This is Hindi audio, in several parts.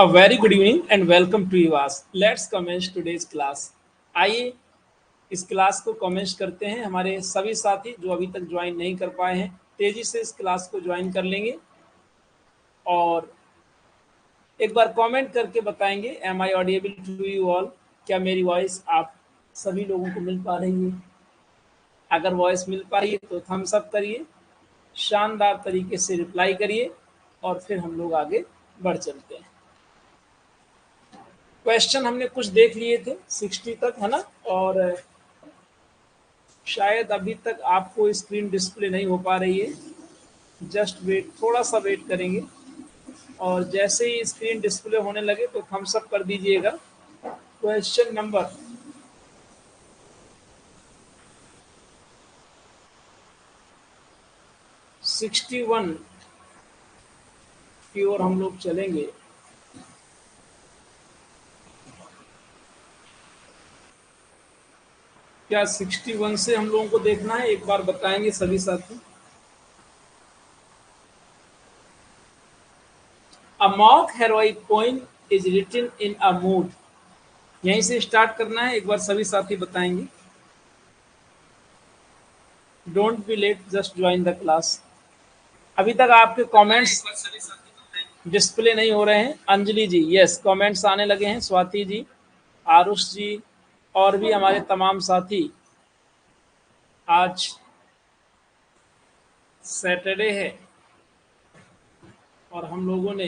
A very good evening and welcome to UAS. Let's commence today's class. आइए इस क्लास को कमेंट करते हैं। हमारे सभी साथी जो अभी तक ज्वाइन नहीं कर पाए हैं तेजी से इस क्लास को ज्वाइन कर लेंगे और एक बार कमेंट करके बताएंगे am I audible to you all. क्या मेरी वॉइस आप सभी लोगों को मिल पा रही है? अगर वॉइस मिल पा रही है तो थम्स अप करिए, शानदार तरीके से रिप्लाई करिए और फिर हम लोग आगे बढ़ चलते हैं। क्वेश्चन हमने कुछ देख लिए थे 60 तक, है ना? और शायद अभी तक आपको स्क्रीन डिस्प्ले नहीं हो पा रही है। जस्ट वेट, थोड़ा सा वेट करेंगे और जैसे ही स्क्रीन डिस्प्ले होने लगे तो थम्स अप कर दीजिएगा। क्वेश्चन नंबर 61 की ओर हम लोग चलेंगे। क्या 61 से हम लोगों को देखना है? एक बार बताएंगे सभी साथी। A mock heroic poem is written in a mood। यहीं से स्टार्ट करना है। एक बार सभी साथी बताएंगे। Don't be late, just join the class. अभी तक आपके कमेंट्स डिस्प्ले नहीं हो रहे हैं। अंजलि जी, यस, कमेंट्स आने लगे हैं। स्वाति जी, आरुष जी और भी हमारे तमाम साथी। आज सैटरडे है और हम लोगों ने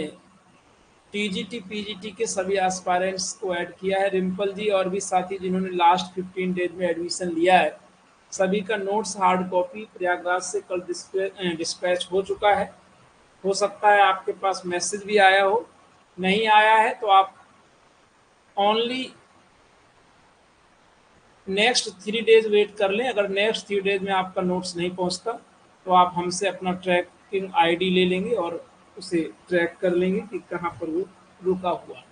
टीजीटी पीजीटी के सभी एस्पायरेंट्स को ऐड किया है। रिम्पल जी और भी साथी जिन्होंने लास्ट 15 डेज में एडमिशन लिया है, सभी का नोट्स हार्ड कॉपी प्रयागराज से कल डिस्पैच हो चुका है। हो सकता है आपके पास मैसेज भी आया हो। नहीं आया है तो आप ओनली नेक्स्ट 3 डेज वेट कर लें। अगर नेक्स्ट 3 डेज में आपका नोट्स नहीं पहुंचता तो आप हमसे अपना ट्रैकिंग आईडी ले लेंगे और उसे ट्रैक कर लेंगे कि कहाँ पर वो रुका हुआ।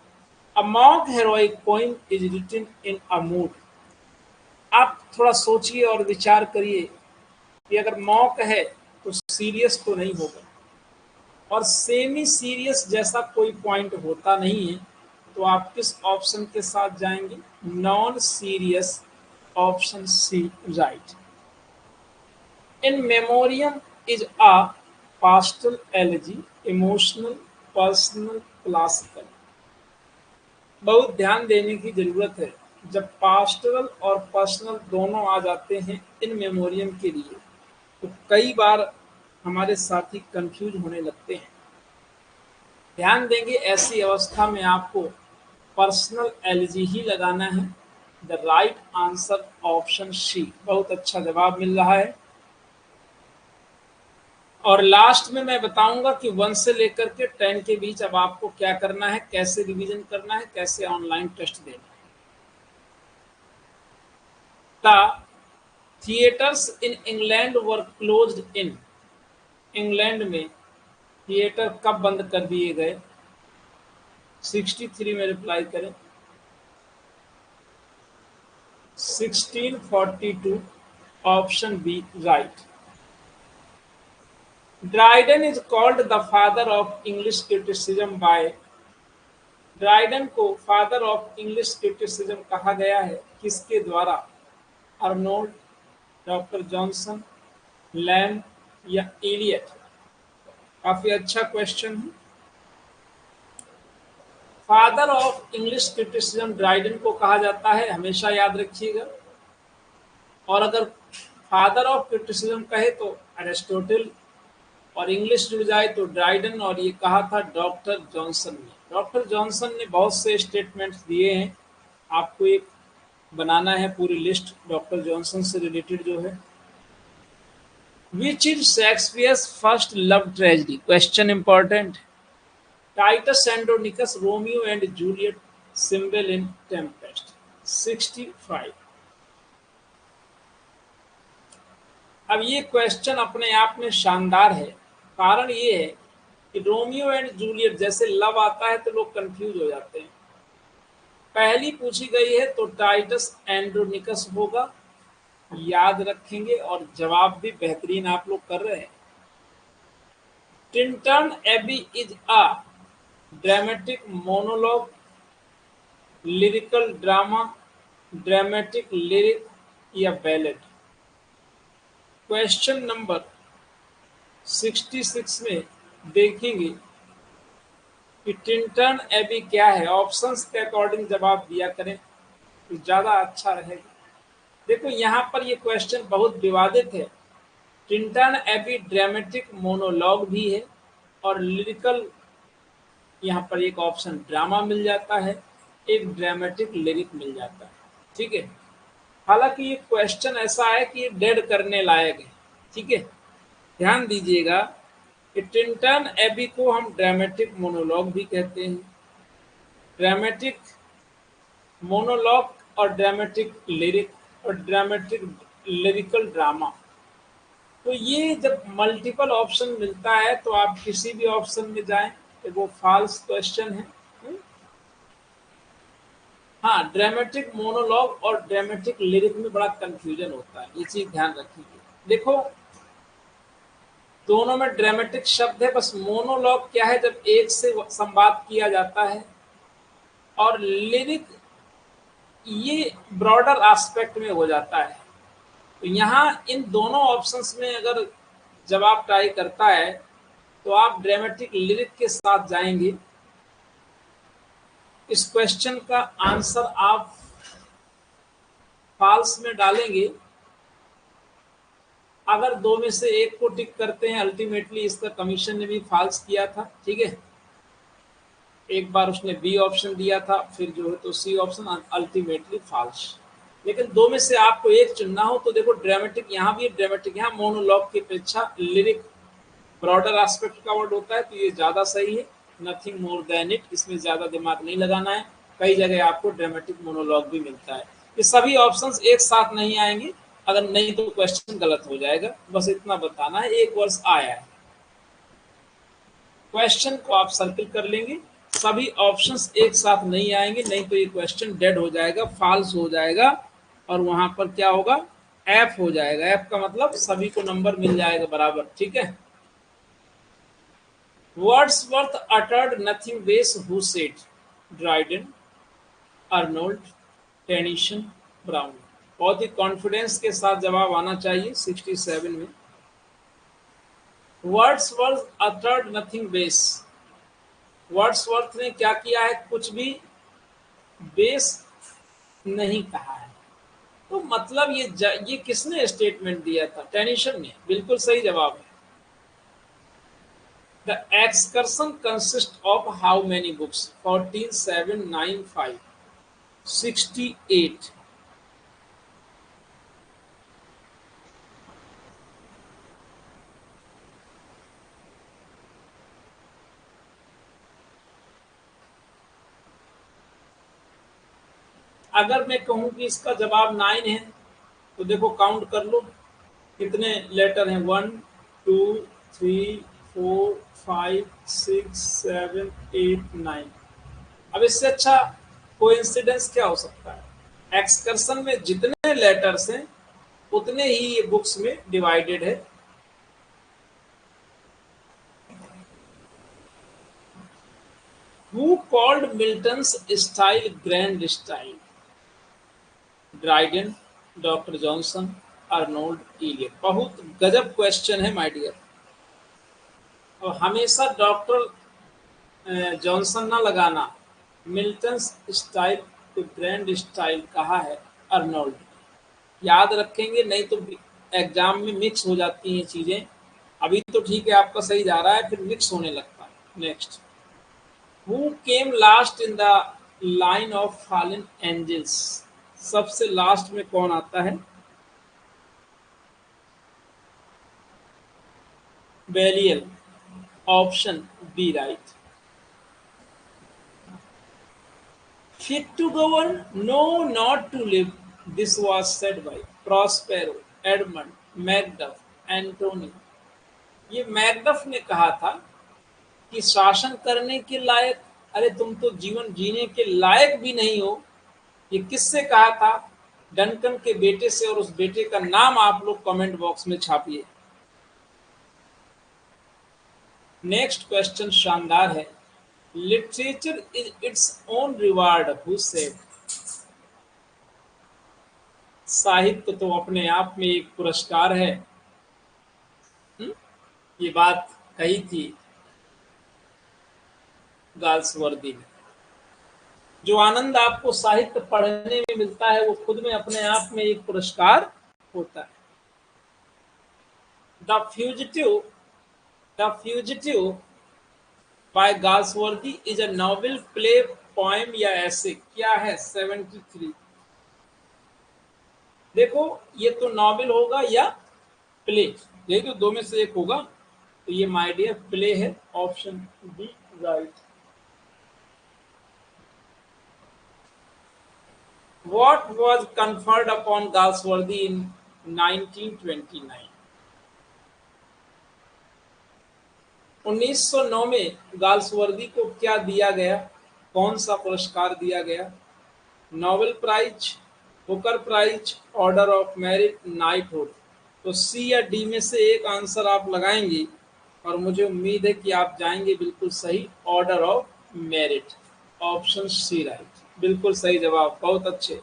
A mock heroic poem is written in a mood. आप थोड़ा सोचिए और विचार करिए कि अगर मॉक है तो सीरियस तो नहीं होगा, और सेमी सीरियस जैसा कोई पॉइंट होता नहीं है, तो आप किस ऑप्शन के साथ जाएंगे? Non serious, option C, right. In memoriam is a pastoral elegy, emotional, personal, classical. बहुत ध्यान देने की जरूरत है। जब पास्टरल और पर्सनल दोनों आ जाते हैं इन मेमोरियम के लिए तो कई बार हमारे साथी कंफ्यूज होने लगते हैं। ध्यान देंगे, ऐसी अवस्था में आपको पर्सनल एलजी ही लगाना है। The right answer option C. बहुत अच्छा जवाब मिल रहा है। और लास्ट में मैं बताऊंगा कि 1 से लेकर के 10 के बीच अब आपको क्या करना है, कैसे रिवीजन करना है, कैसे ऑनलाइन टेस्ट देना है। The theatres in England were closed in. England में थिएटर कब बंद कर दिए गए? 63 में रिप्लाई करें। 1642, option B, right. Dryden is called the father of English criticism by. Dryden को फादर ऑफ इंग्लिश क्रिटिसिज्म कहा गया है किसके द्वारा? अर्नोल्ड, डॉक्टर जॉनसन, लैम्ब या एलियट? काफी अच्छा क्वेश्चन है। Father of English criticism Dryden को कहा जाता है, हमेशा याद रखिएगा। और अगर फादर ऑफ क्रिटिसिज्म कहे तो एरिस्टोटल, और इंग्लिश जुड़ जाए तो ड्राइडन, और ये कहा था डॉक्टर जॉनसन ने। डॉक्टर जॉनसन ने बहुत से स्टेटमेंट्स दिए हैं। आपको एक बनाना है पूरी लिस्ट डॉक्टर जॉनसन से रिलेटेड जो है। Which is Shakespeare's first love tragedy? Question important. Titus Andronicus, Romeo and Juliet, Cymbeline in Tempest. 65। अब ये क्वेश्चन अपने आप में शानदार है। कारण ये है कि रोमियो एंड जूलियट जैसे लव आता है तो लोग कंफ्यूज हो जाते हैं। पहली पूछी गई है तो टाइटस एंड्रोनिकस होगा, याद रखेंगे। और जवाब भी बेहतरीन आप लोग कर रहे हैं। Tintern Abbey is a dramatic monologue, lyrical drama, dramatic lyric या बैलेड। क्वेश्चन नंबर 66 में देखेंगे कि टिंटन एबी क्या है। ऑप्शंस के अकॉर्डिंग जवाब दिया करें तो ज़्यादा अच्छा रहेगा। देखो यहाँ पर ये क्वेश्चन बहुत विवादित है। टिंटन एबी ड्रामेटिक मोनोलॉग भी है और लिरिकल, यहाँ पर एक ऑप्शन ड्रामा मिल जाता है, एक ड्रामेटिक लिरिक मिल जाता है। ठीक है, हालांकि ये क्वेश्चन ऐसा है कि ये डेड करने लायक है। ठीक है, ध्यान दीजिएगा कि टिंटन एबी को हम ड्रामेटिक मोनोलॉग भी कहते हैं। ड्रामेटिक मोनोलॉग और ड्रामेटिक लिरिक और ड्रामेटिक लिरिकल ड्रामा। तो ये जब मल्टीपल ऑप्शन मिलता है तो आप किसी भी ऑप्शन में जाएं तो वो फॉल्स क्वेश्चन है। हाँ, ड्रामेटिक मोनोलॉग और ड्रामेटिक लिरिक में बड़ा कंफ्यूजन होता है, ये चीज ध्यान रखिए। देखो दोनों में ड्रामेटिक शब्द है, बस मोनोलॉग क्या है जब एक से संवाद किया जाता है, और लिरिक ये ब्रॉडर एस्पेक्ट में हो जाता है। तो यहाँ इन दोनों ऑप्शंस में अगर जवाब ट्राई करता है तो आप ड्रामेटिक लिरिक के साथ जाएंगे। इस क्वेश्चन का आंसर आप फॉल्स में डालेंगे। अगर दो में से एक को टिक करते हैं, अल्टीमेटली इसका कमीशन ने भी फॉल्स किया था। ठीक है, एक बार उसने बी ऑप्शन दिया था, फिर जो है तो सी ऑप्शन, अल्टीमेटली फॉल्स। लेकिन दो में से आपको एक चुनना हो तो देखो ड्रामेटिक यहाँ भी, ड्रामेटिक यहाँ, मोनोलॉग की अपेक्षा लिरिक ब्रॉडर एस्पेक्ट का वर्ड होता है तो ये ज़्यादा सही है। नथिंग मोर देन इट, इसमें ज़्यादा दिमाग नहीं लगाना है। कई जगह आपको ड्रामेटिक मोनोलॉग भी मिलता है। ये सभी ऑप्शंस एक साथ नहीं आएंगे, अगर नहीं तो क्वेश्चन गलत हो जाएगा। बस इतना बताना है, एक वर्ष आया है। क्वेश्चन को आप सर्किल कर लेंगे। सभी ऑप्शंस एक साथ नहीं आएंगे, नहीं तो ये क्वेश्चन डेड हो जाएगा, फॉल्स हो जाएगा, और वहां पर क्या होगा, एफ हो जाएगा। एफ का मतलब सभी को नंबर मिल जाएगा बराबर। ठीक है, Wordsworth uttered nothing less who said, Dryden, Arnold, Tennyson, brown. बहुत ही कॉन्फिडेंस के साथ जवाब आना चाहिए 67 में। Wordsworth uttered nothing base. Wordsworth ने क्या किया है, कुछ भी बेस नहीं कहा है। तो मतलब ये किसने स्टेटमेंट दिया था, टेनिसन ने। बिल्कुल सही जवाब है। The excursion consists of how many books? 14, 7, 9, 5. 68. अगर मैं कहूं कि इसका जवाब 9 है तो देखो काउंट कर लो कितने लेटर हैं, 1, 2, 3, 4, 5, 6, 7, 8, 9। अब इससे अच्छा कोइंसिडेंस क्या हो सकता है। एक्सकर्शन में जितने लेटर्स हैं उतने ही ये बुक्स में डिवाइडेड है। Who called Milton's style grand style? Dryden, Doctor Johnson, Arnold, Eliot. बहुत गजब क्वेश्चन है माय डियर। और हमेशा डॉक्टर जॉनसन ना लगाना। मिल्टन्स स्टाइल को ग्रैंड स्टाइल कहा है अर्नोल्ड। याद रखेंगे, नहीं तो एग्जाम में मिक्स हो जाती हैं चीज़ें। अभी तो ठीक है, आपका सही जा रहा है, फिर मिक्स होने लगता है। Next, who came last in the line of fallen angels? सबसे लास्ट में कौन आता है? Belial. Option B right. Fit to govern? No, not to live. This was said by Prospero, Edmund, Macduff, Antony. ये मैकडफ ने कहा था कि शासन करने के लायक, अरे तुम तो जीवन जीने के लायक भी नहीं हो। ये किससे कहा था? डनकन के बेटे से, और उस बेटे का नाम आप लोग कमेंट बॉक्स में छापिए। नेक्स्ट क्वेश्चन शानदार है। Literature is its own reward who said. साहित्य तो अपने आप में एक पुरस्कार है। हम्म? ये बात कही थी गाल्सवर्दी ने। जो आनंद आपको साहित्य पढ़ने में मिलता है वो खुद में अपने आप में एक पुरस्कार होता है। The fugitive the fugitive by Galsworthy is a novel, play, poem या ऐसे। क्या है 73? देखो, ये तो नॉवेल होगा या प्ले, यही तो दो में से एक होगा। तो ये माय डियर प्ले है, option B right. What was conferred upon Galsworthy in 1929? 1909 में गाल्सवर्दी को क्या दिया गया? कौन सा पुरस्कार दिया गया? Nobel prize, Booker prize, order of merit, knighthood. तो सी या डी में से एक आंसर आप लगाएंगे और मुझे उम्मीद है कि आप जाएंगे बिल्कुल सही, order of merit. Option C right, बिल्कुल सही जवाब, बहुत अच्छे।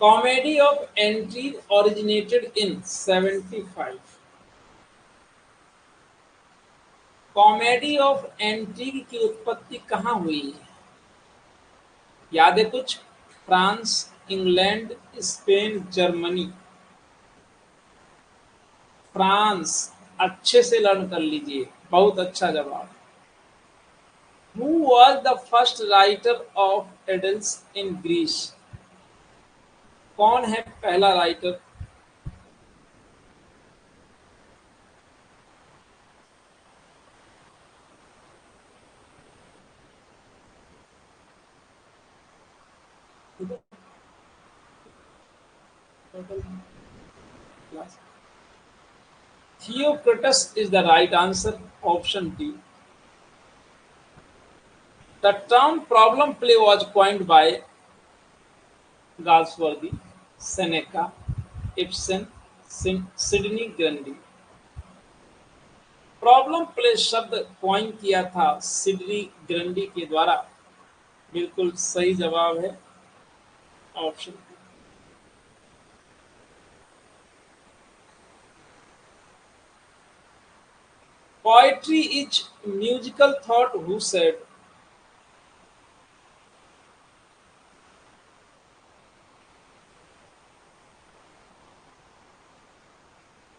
Comedy of entry originated in 75। Comedy of entry की उत्पत्ति कहाँ हुई है? याद है कुछ? France, England, Spain, Germany. France, अच्छे से लर्न कर लीजिए, बहुत अच्छा जवाब। Who was the first writer of idylls in Greece? कौन है पहला writer? Theocritus is the right answer. Option D. The term problem play was coined by Galsworthy, Seneca, Ibsen, Sydney Grundy. Problem play शब्द कॉइन किया था सिडनी ग्रंडी के द्वारा। बिल्कुल सही जवाब है, option. Poetry is musical thought who said?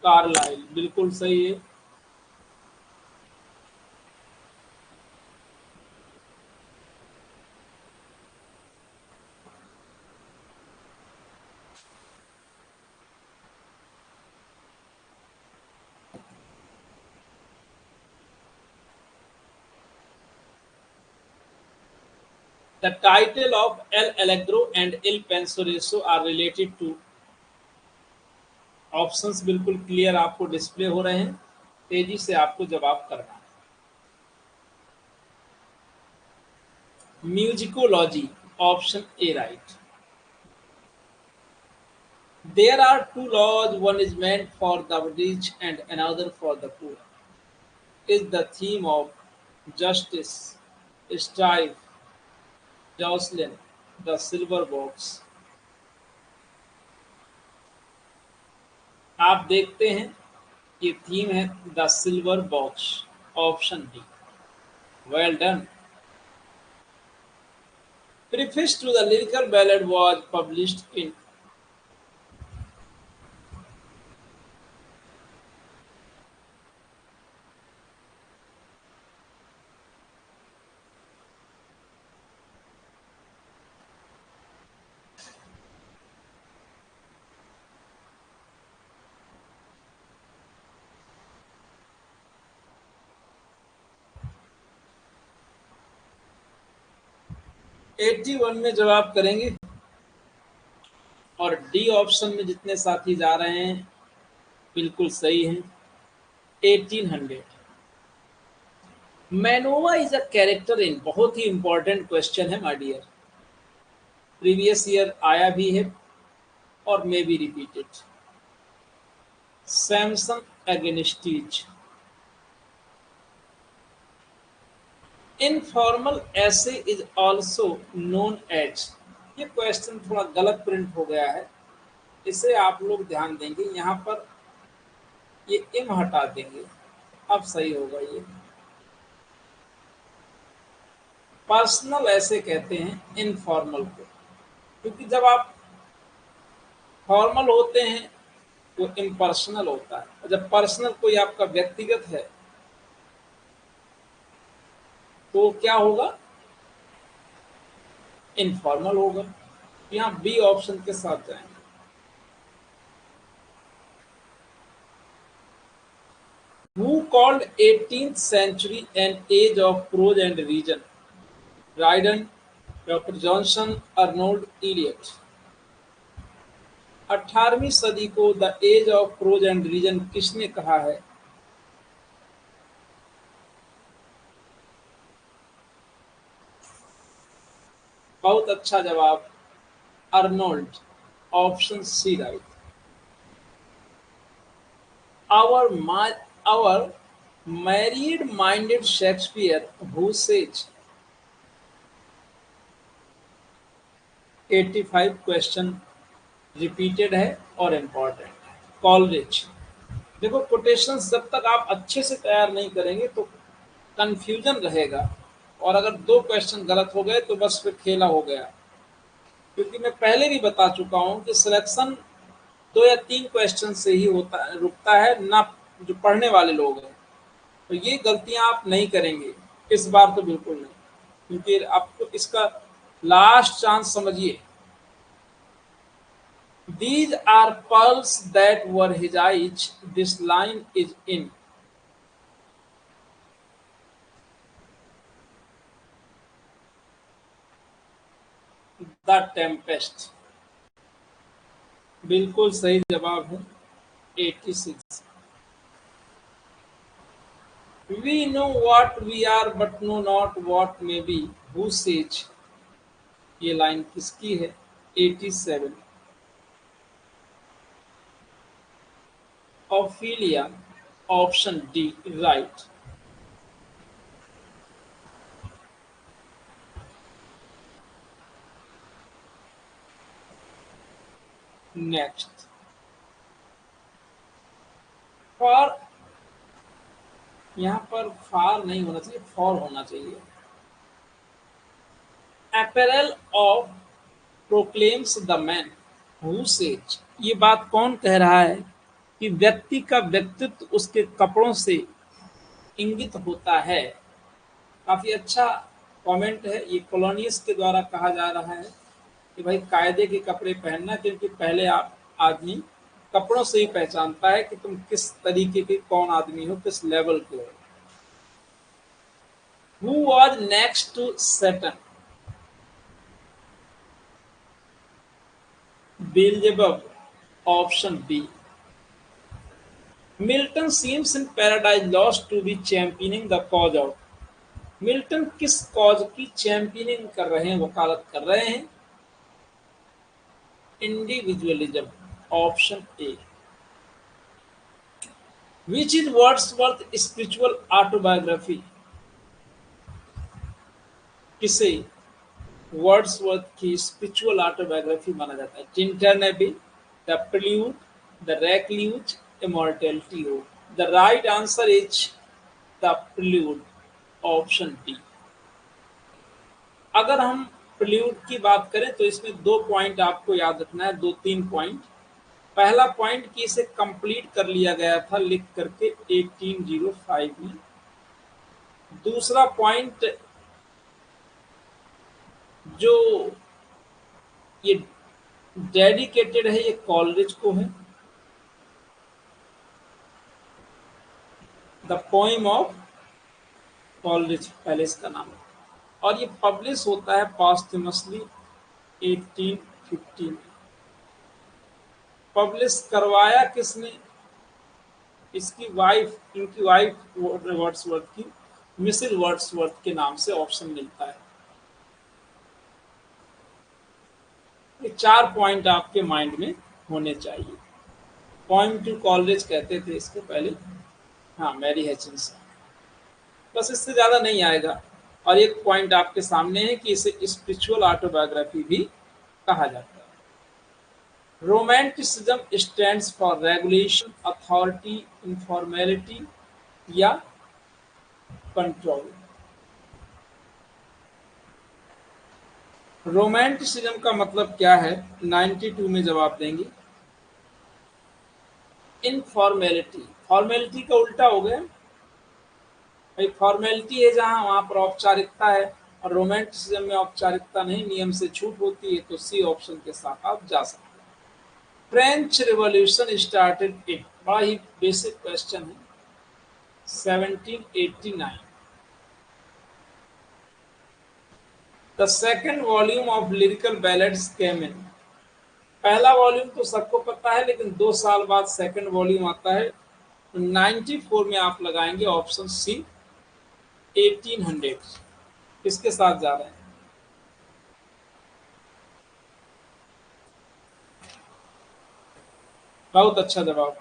Carlyle, बिल्कुल सही है। The title of El Allegro and Il Penseroso are related to। Options बिल्कुल क्लियर आपको डिस्प्ले हो रहे हैं, तेजी से आपको जवाब करना है। Musicology, option A right. There are two laws, one is meant for the rich and another for the poor. Is the theme of justice, strife, Jocelyn, the silver box। आप देखते हैं, ये थीम है the silver box, option D. Well done. Preface to the lyrical ballad was published in। 81 में जवाब करेंगे और डी ऑप्शन में जितने साथी जा रहे हैं बिल्कुल सही हैं, 1800। Manoah is a character in, बहुत ही इंपॉर्टेंट क्वेश्चन है माय डियर, प्रीवियस ईयर आया भी है और may be repeated. Samson Agonistes. Informal essay is also known as. ये क्वेश्चन थोड़ा गलत प्रिंट हो गया है, इसे आप लोग ध्यान देंगे। यहाँ पर ये इम हटा देंगे, अब सही होगा। ये पर्सनल ऐसे कहते हैं इनफॉर्मल को, क्योंकि जब आप फॉर्मल होते हैं वो इम्पर्सनल होता है, और जब पर्सनल कोई आपका व्यक्तिगत है तो क्या होगा, इनफॉर्मल होगा। यहाँ बी ऑप्शन के साथ जाएंगे। Who called 18th century an age of prose and reason? Dryden, doctor Johnson, Arnold Eliot. 18वीं सदी को the age of prose and reason किसने कहा है? बहुत अच्छा जवाब, Arnold, option C right. Our our married-minded Shakespeare who says 85 question repeated है और इम्पॉर्टेंट है। कॉलरिज। देखो, कोटेशंस जब तक आप अच्छे से तैयार नहीं करेंगे तो कंफ्यूजन रहेगा, और अगर दो क्वेश्चन गलत हो गए तो बस फिर खेला हो गया। क्योंकि मैं पहले भी बता चुका हूँ कि सिलेक्शन दो या तीन क्वेश्चन से ही होता रुकता है ना, जो पढ़ने वाले लोग हैं। तो ये गलतियां आप नहीं करेंगे इस बार तो बिल्कुल नहीं, क्योंकि आपको इसका लास्ट चांस समझिए। These are pearls that were his eyes. This line is in The Tempest। बिल्कुल सही जवाब है 86। We know what we are but know not what may be। Who says? ये लाइन किसकी है? 87। Ophelia, option D right. Next, for, यहाँ पर फार नहीं होना चाहिए, फॉर होना चाहिए। Apparel of proclaims the man who says। ये बात कौन कह रहा है कि व्यक्ति का व्यक्तित्व उसके कपड़ों से इंगित होता है? काफी अच्छा कमेंट है। ये कॉलोनियस के द्वारा कहा जा रहा है कि भाई कायदे के कपड़े पहनना, क्योंकि पहले आप आदमी कपड़ों से ही पहचानता है कि तुम किस तरीके के, कौन आदमी हो, किस लेवल के हो। Who was next to Saturn? Beelzebub, option B। Milton seems in Paradise Lost to be championing the cause of। Milton किस कॉज की चैंपियनिंग कर रहे हैं, वकालत कर रहे हैं? Individualism, option A. Which is Wordsworth spiritual autobiography? किसे वर्ड्सवर्थ की स्पिरिचुअल ऑटोबायोग्राफी माना जाता है? Tintern Abbey, the prelude, the recluse, immortality हो। The right answer is the prelude, option D. अगर हम प्रिल्यूड की बात करें तो इसमें दो पॉइंट आपको याद रखना है, दो तीन पॉइंट। पहला पॉइंट कि इसे कंप्लीट कर लिया गया था लिख करके 1805 में। दूसरा पॉइंट, जो ये डेडिकेटेड है ये कॉलरिज को है, द पोएम ऑफ कॉलरिज पहले इसका नाम है, और ये पब्लिश होता है पॉस्टमसली 1850 में। पब्लिश करवाया किसने? इसकी वाइफ, इनकी वाइफ वर्ड्सवर्थ की, मिसिल वर्ड्सवर्थ के नाम से ऑप्शन मिलता है। ये चार पॉइंट आपके माइंड में होने चाहिए। पॉइंट टू कॉलरिज कहते थे इसको पहले। हाँ, मैरी हैचिंसन। बस इससे ज्यादा नहीं आएगा। और एक पॉइंट आपके सामने है कि इसे स्पिरिचुअल ऑटोबायोग्राफी भी कहा जाता है। Romanticism stands for regulation, authority, informality या कंट्रोल। रोमांटिसिज्म का मतलब क्या है? 92 में जवाब देंगे। इनफॉर्मेलिटी, फॉर्मेलिटी का उल्टा हो गया भाई। फॉर्मेलिटी है जहां, वहां पर औपचारिकता है, और रोमांटिसिज्म में औपचारिकता नहीं, नियम से छूट होती है। तो सी ऑप्शन के साथ आप जा सकते हैं। फ्रेंच रिवॉल्यूशन स्टार्टेड इन, बड़ा ही बेसिक क्वेश्चन है, 1789। The second volume of lyrical ballads came in. पहला वॉल्यूम तो सबको पता है, लेकिन 2 साल बाद सेकेंड वॉल्यूम आता है। 94 में आप लगाएंगे ऑप्शन सी, 1800। किसके साथ जा रहे हैं? बहुत अच्छा जवाब।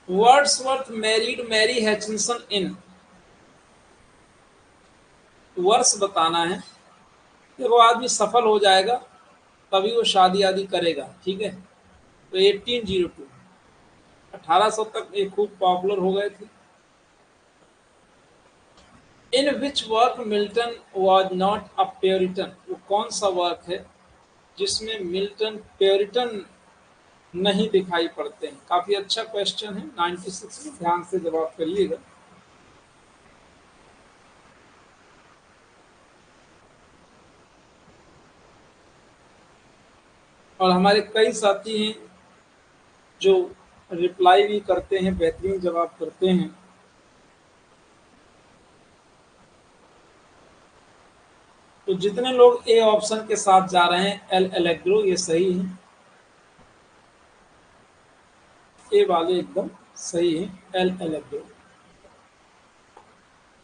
वर्ड्सवर्थ मैरिड मैरी हैचिंसन इन, वर्ष बताना है। देखो, आदमी सफल हो जाएगा तभी वो शादी आदि करेगा, ठीक है। तो 1802, 1800 तक ये खूब पॉपुलर हो गए थे। In which work Milton was not a puritan, वो कौन सा वर्क है जिसमें मिल्टन प्योरिटन नहीं दिखाई पड़ते हैं? काफी अच्छा क्वेश्चन है, 96 में ध्यान से जवाब करिएगा। और हमारे कई साथी हैं जो रिप्लाई भी करते हैं, बेहतरीन जवाब करते हैं। तो जितने लोग ए ऑप्शन के साथ जा रहे हैं, एल एलेग्रो, ये सही है। ए वाले एकदम सही है, एल एलेग्रो।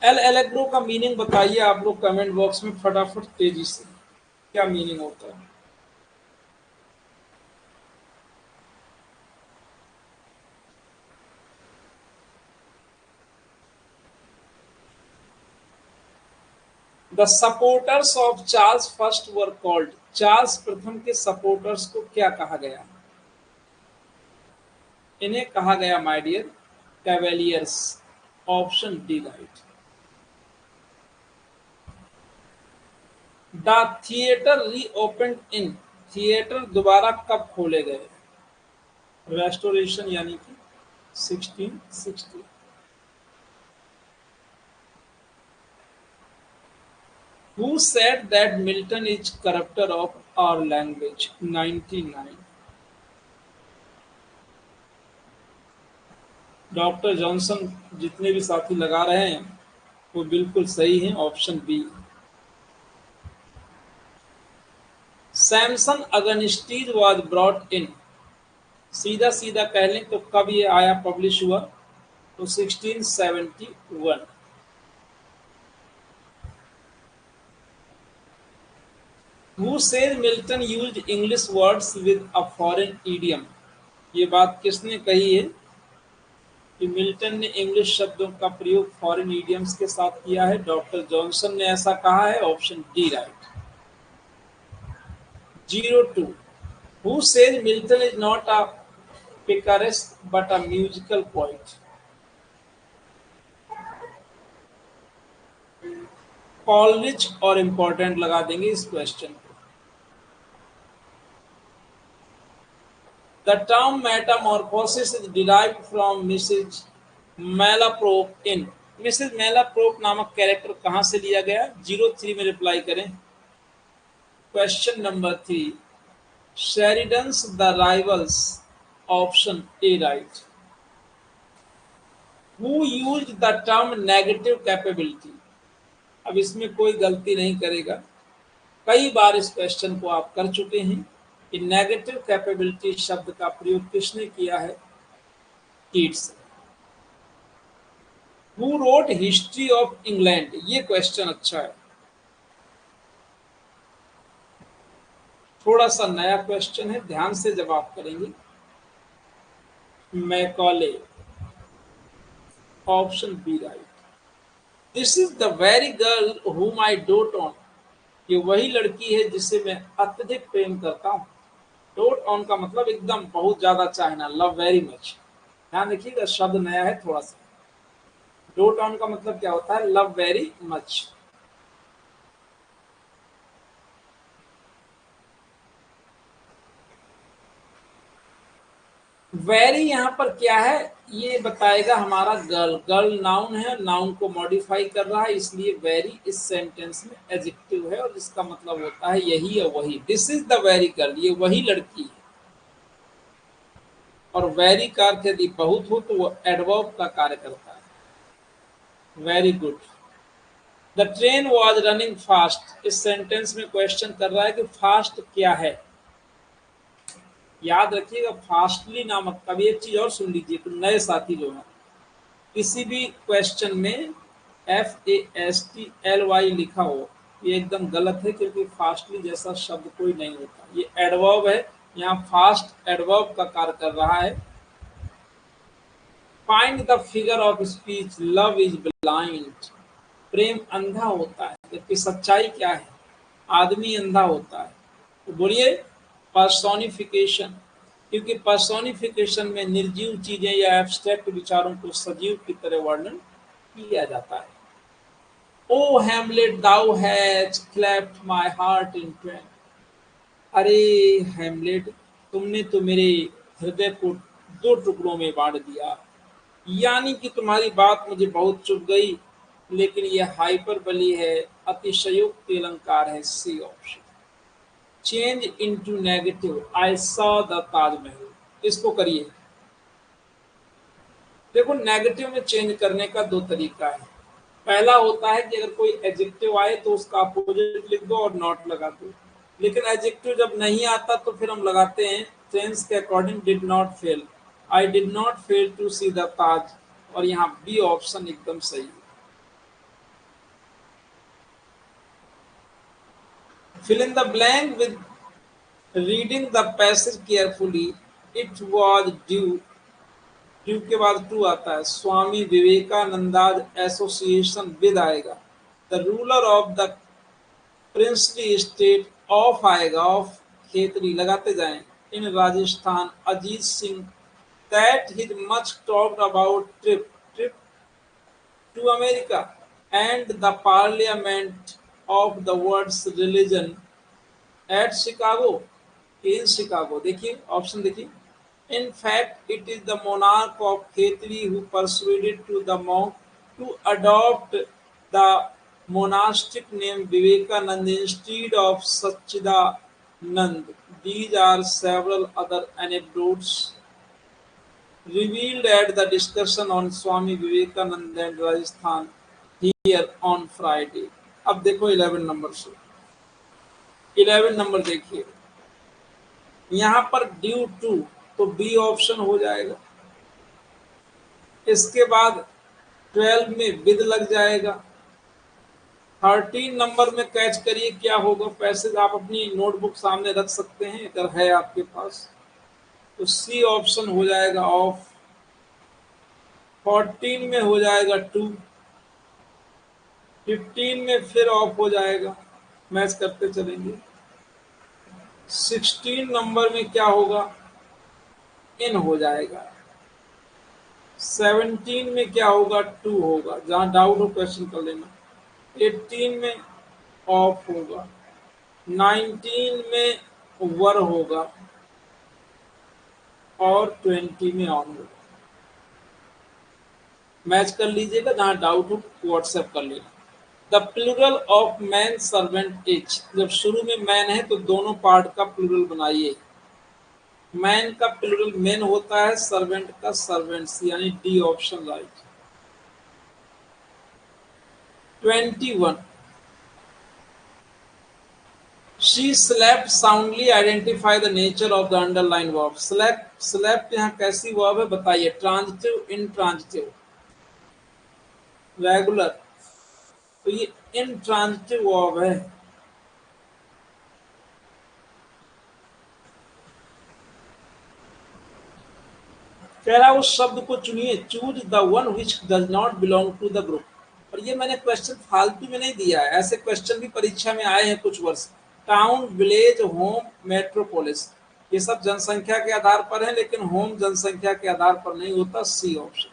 एल एलेग्रो का मीनिंग बताइए आप लोग कमेंट बॉक्स में फटाफट तेजी से, क्या मीनिंग होता है? The supporters of Charles first were called, Charles प्रथम के सपोर्टर्स को क्या कहा गया? इन्हें कहा गया my dear cavaliers, option D right. The theatre reopened in, theatre दोबारा कब खोले गए? रेस्टोरेशन यानी कि 1660। Who said that Milton is corrupter of our language? 99। Doctor Johnson, जितने भी साथी लगा रहे हैं वो बिल्कुल सही है, option B. Samson Agonistes was brought in, सीधा सीधा कह लें तो कब ये आया, पब्लिश हुआ? तो 1671। Who says Milton used English words with a foreign idiom? ये बात किसने कही है कि मिल्टन ने इंग्लिश शब्दों का प्रयोग फॉरेन इडियम्स के साथ किया है? डॉक्टर जॉनसन ने ऐसा कहा है, option D right. 02। Who says Milton is not a picturesque but a musical poet? Coleridge और इंपॉर्टेंट लगा देंगे इस क्वेश्चन को। The term metamorphosis is derived from Mrs Malaprop in, Mrs Malaprop नामक कैरेक्टर कहां से लिया गया? 03 में रिप्लाई करें। Question number 3, Sheridan's the Rivals, option A right. Who used the term negative capability? अब इसमें कोई गलती नहीं करेगा, कई बार इस क्वेश्चन को आप कर चुके हैं कि नेगेटिव कैपेबिलिटी शब्द का प्रयोग किसने किया है? Keats. Who wrote history of England, ये क्वेश्चन अच्छा है, थोड़ा सा नया क्वेश्चन है, ध्यान से जवाब करेंगे। Macaulay, option B right. This is the very girl whom I dote on. ये वही लड़की है जिसे मैं अत्यधिक प्रेम करता हूँ। डोट ऑन का मतलब एकदम बहुत ज्यादा चाहना, लव वेरी मच। ध्यान देखिएगा, शब्द नया है थोड़ा सा। डोट ऑन का मतलब क्या होता है? Love very much. वेरी यहाँ पर क्या है, ये बताएगा हमारा गर्ल। गर्ल नाउन है, नाउन को मॉडिफाई कर रहा है, इसलिए वेरी इस सेंटेंस में एडजेक्टिव है और इसका मतलब होता है यही है वही। This is the very girl, ये वही लड़की है। और वेरी का अर्थ यदि बहुत हो तो वो एडवर्ब का कार्य करता है। Very good. The train was running fast, इस सेंटेंस में क्वेश्चन कर रहा है कि फास्ट क्या है। याद रखिएगा, फास्टली नामक, कभी एक चीज और सुन लीजिए तो नए साथी जो है, किसी भी क्वेश्चन में FASTLY लिखा हो, ये एकदम गलत है, क्योंकि फास्टली जैसा शब्द कोई नहीं होता। ये एडवर्ब है, यहाँ फास्ट एडवर्ब का कार्य कर रहा है। Find the figure of speech, love is blind. प्रेम अंधा होता है, जबकि सच्चाई क्या है? आदमी अंधा होता है। तो बोलिए पर्सोनिफिकेशन, क्योंकि पर्सोनिफिकेशन में निर्जीव चीजें या एब्स्ट्रैक्ट विचारों को सजीव की तरह वर्णन किया जाता है। O Hamlet thou has cleft my heart in twain. अरे हैमलेट, तुमने तो मेरे हृदय को दो टुकड़ों में बांट दिया। यानी कि तुम्हारी बात मुझे बहुत चुभ गई, लेकिन यह हाइपरबली है, अतिशयोक्ति अलंकार है। C option. Change into negative, I saw the Taj Mahal, इसको करिए। देखो, नेगेटिव में चेंज करने का दो तरीका है। पहला होता है कि अगर कोई एडजेक्टिव आए तो उसका अपोजिट लिख दो और नॉट लगा दो। लेकिन एडजेक्टिव जब नहीं आता तो फिर हम लगाते हैं टेंस के according did not fail. I did not fail to see the Taj, और यहाँ बी ऑप्शन एकदम सही है। Fill in the blank with reading the passage carefully. It was due, due के बाद टू आता है, स्वामी विवेकानंदाज एसोसिएशन विद आएगा। The ruler of the princely state of आएगा, ऑफ खेतरी, लगाते जाएं। In Rajasthan Ajit Singh that his much talked about trip, trip to America and the parliament of the world's religion at Chicago, in Chicago. देखिए ऑप्शन देखिए। In fact, it is the monarch of Khetri who persuaded to the monk to adopt the monastic name Vivekananda instead of Sachidanand. These are several other anecdotes revealed at the discussion on Swami Vivekananda and Rajasthan here on Friday. अब देखो 11 नंबर से, 11 नंबर देखिए। यहाँ पर ड्यू टू, तो बी ऑप्शन हो जाएगा। इसके बाद 12 में विद लग जाएगा। 13 नंबर में कैच करिए क्या होगा। पैसेज आप अपनी नोटबुक सामने रख सकते हैं अगर है आपके पास। तो सी ऑप्शन हो जाएगा ऑफ। 14 में हो जाएगा टू। 15 में फिर ऑफ हो जाएगा। मैच करते चलेंगे। 16 नंबर में क्या होगा? इन हो जाएगा। 17 में क्या होगा? टू होगा, जहां डाउट हो क्वेश्चन कर लेना। 18 में ऑफ होगा। 19 में वर होगा और 20 में ऑन होगा। मैच कर लीजिएगा, जहां डाउट हो व्हाट्सएप कर लेना। The plural of man servant is, जब शुरू में मैन है तो दोनों पार्ट का प्लूरल बनाइए। मैन का प्लूरल मेन होता है, सर्वेंट का सर्वेंट्स, यानी D option right. 21, she slept soundly, identify the nature of the underlined verb। slept यहाँ कैसी वर्ब है बताइए? ट्रांजिटिव, इंट्रांजिटिव, रेगुलर, तो ये इंट्रांजिटिव वर्ब है। कह रहा है उस शब्द को चुनिए, choose the one which does not belong to the group. और ये मैंने क्वेश्चन फालतू में नहीं दिया है, ऐसे क्वेश्चन भी परीक्षा में आए हैं कुछ वर्ष। टाउन, विलेज, होम, मेट्रोपोलिस, ये सब जनसंख्या के आधार पर है, लेकिन होम जनसंख्या के आधार पर नहीं होता। C option.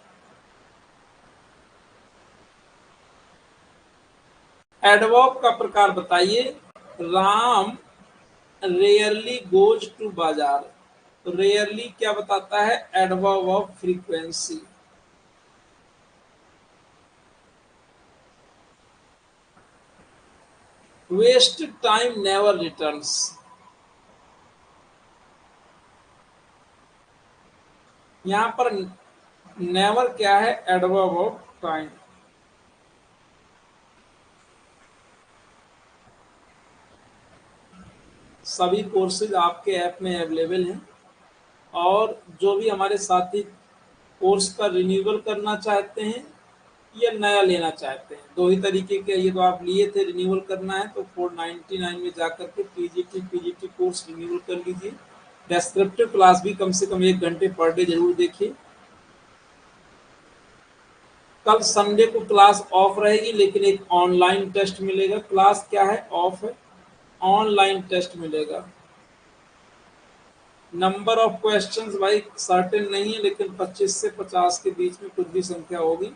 एडवर्ब का प्रकार बताइए। राम रेयरली गोज टू बाजार, तो रेयरली क्या बताता है? Adverb of frequency. Waste time never returns, यहां पर नेवर क्या है? Adverb of time. सभी कोर्सेज आपके ऐप में अवेलेबल हैं, और जो भी हमारे साथी कोर्स का रिन्यूअल करना चाहते हैं या नया लेना चाहते हैं, दो ही तरीके के। ये तो आप लिए थे, रिन्यूअल करना है तो 499 में जाकर के पीजीटी कोर्स रिन्यूअल कर लीजिए। डेस्क्रिप्टिव क्लास भी कम से कम 1 घंटे पर डे जरूर देखिए। कल संडे को क्लास ऑफ रहेगी, लेकिन एक ऑनलाइन टेस्ट मिलेगा। क्लास क्या है? ऑफ है, ऑनलाइन टेस्ट मिलेगा। नंबर ऑफ क्वेश्चंस भाई सर्टेन नहीं है, लेकिन 25 से 50 के बीच में कुछ भी संख्या होगी।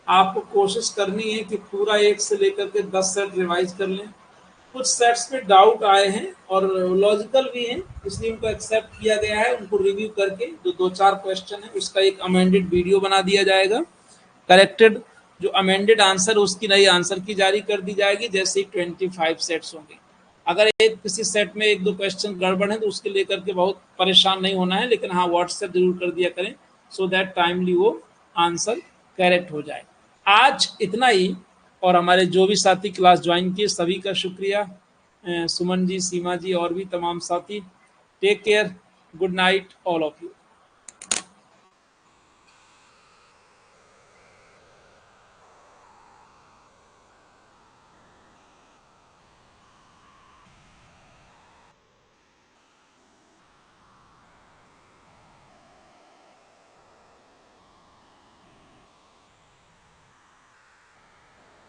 आपको कोशिश करनी है कि पूरा 1 से लेकर के 10 सेट रिवाइज कर लें। कुछ सेट्स में डाउट आए हैं और लॉजिकल भी हैं, इसलिए उनको एक्सेप्ट किया गया है। उनको रिव्यू करके जो 2-4 क्वेश्चन है उसका एक अमेंडेड वीडियो बना दिया जाएगा। करेक्टेड जो अमेंडेड आंसर, उसकी नई आंसर की जारी कर दी जाएगी जैसे ही 25 सेट्स होंगे। अगर एक किसी सेट में 1-2 क्वेश्चन गड़बड़ है तो उसके लेकर के बहुत परेशान नहीं होना है, लेकिन हाँ व्हाट्सएप जरूर कर दिया करें, सो दैट टाइमली वो आंसर करेक्ट हो जाए। आज इतना ही, और हमारे जो भी साथी क्लास ज्वाइन किए सभी का शुक्रिया। सुमन जी, सीमा जी और भी तमाम साथी। Take care, good night all of you.